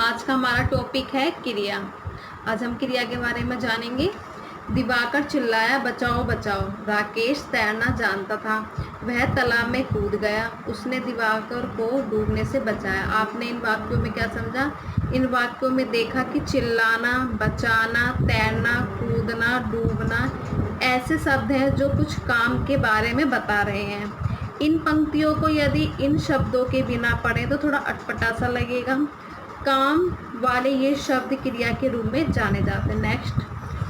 आज का हमारा टॉपिक है क्रिया। आज हम क्रिया के बारे में जानेंगे। दिवाकर चिल्लाया, बचाओ बचाओ। राकेश तैरना जानता था, वह तालाब में कूद गया। उसने दिवाकर को डूबने से बचाया। आपने इन वाक्यों में क्या समझा? इन वाक्यों में देखा कि चिल्लाना, बचाना, तैरना, कूदना, डूबना ऐसे शब्द हैं जो कुछ काम के बारे में बता रहे हैं। इन पंक्तियों को यदि इन शब्दों के बिना पढ़ें तो थोड़ा अटपटा सा लगेगा। काम वाले ये शब्द क्रिया के रूप में जाने जाते हैं। नेक्स्ट,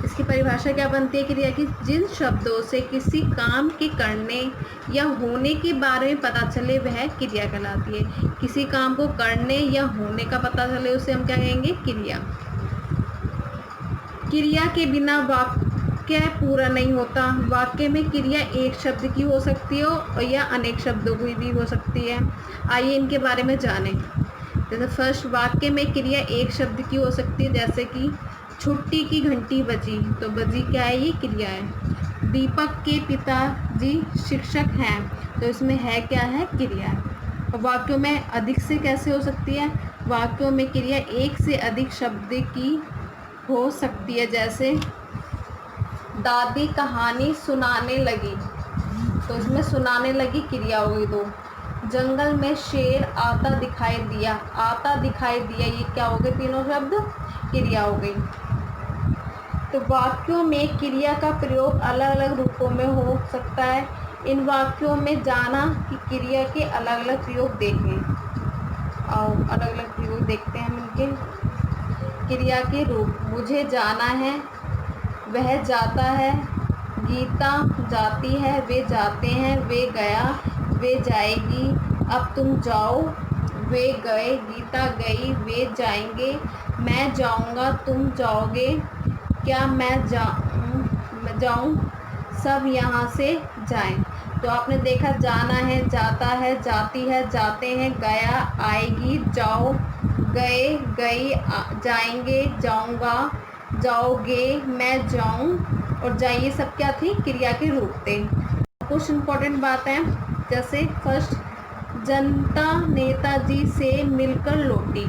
इसकी परिभाषा क्या बनती है क्रिया की? जिन शब्दों से किसी काम के करने या होने के बारे में पता चले वह क्रिया कहलाती है। किसी काम को करने या होने का पता चले उसे हम क्या कहेंगे? क्रिया। क्रिया के बिना वाक्य पूरा नहीं होता। वाक्य में क्रिया एक शब्द की हो सकती है और या अनेक शब्दों की भी हो सकती है। आइए इनके बारे में जानें। जैसे फर्स्ट, वाक्य में क्रिया एक शब्द की हो सकती है, जैसे कि छुट्टी की घंटी बजी, तो बजी क्या है? ये क्रिया है। दीपक के पिताजी शिक्षक हैं, तो इसमें है क्या है? क्रिया है। वाक्यों में अधिक से कैसे हो सकती है? वाक्यों में क्रिया एक से अधिक शब्द की हो सकती है। जैसे दादी कहानी सुनाने लगी, तो इसमें सुनाने लगी क्रिया हो गई। दो, जंगल में शेर आता दिखाई दिया, आता दिखाई दिया, ये क्या हो गए? तीनों शब्द क्रिया हो गई। तो वाक्यों में क्रिया का प्रयोग अलग अलग रूपों में हो सकता है। इन वाक्यों में जाना कि क्रिया के अलग अलग प्रयोग देखें। आओ अलग अलग प्रयोग देखते हैं मिलके। क्रिया के रूप, मुझे जाना है, वह जाता है, गीता जाती है, वे जाते हैं, वे गया, वे जाएगी, अब तुम जाओ, वे गए, गीता गई, वे जाएंगे, मैं जाऊंगा, तुम जाओगे, क्या मैं जाऊं, सब यहाँ से जाएं। तो आपने देखा, जाना है, जाता है, जाती है, जाते हैं, गया, आएगी, जाओ, गए, गई, जाएंगे, जाऊंगा, जाओगे, मैं जाऊं और जाइए, सब क्या थी? क्रिया के रूप थे। कुछ इम्पोर्टेंट बात है, जैसे फर्स्ट, जनता नेताजी से मिलकर लौटी,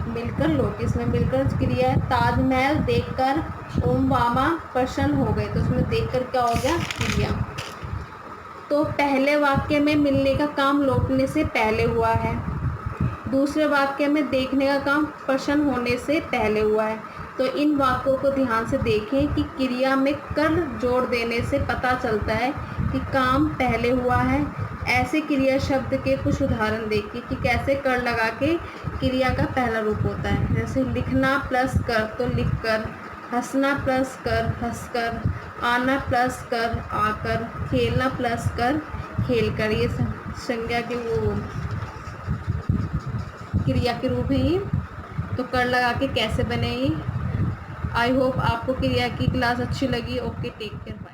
मिलकर लौटी, इसमें मिलकर क्रिया है। ताजमहल देखकर ओबामा प्रसन्न हो गए, तो उसमें देखकर क्या हो गया? क्रिया। तो पहले वाक्य में मिलने का काम लौटने से पहले हुआ है। दूसरे वाक्य में देखने का काम प्रसन्न होने से पहले हुआ है। तो इन वाक्यों को ध्यान से देखें कि क्रिया में कर जोड़ देने से पता चलता है कि काम पहले हुआ है। ऐसे क्रिया शब्द के कुछ उदाहरण देखिए कि कैसे कर लगा के क्रिया का पहला रूप होता है। जैसे लिखना प्लस कर, तो लिख कर। हंसना प्लस कर, हंसकर। आना प्लस कर, आकर। खेलना प्लस कर, खेल कर। ये संज्ञा के वो क्रिया के रूप है ये। तो कर लगा के कैसे बने ये। आई होप आपको क्रिया की क्लास अच्छी लगी। Okay, take care.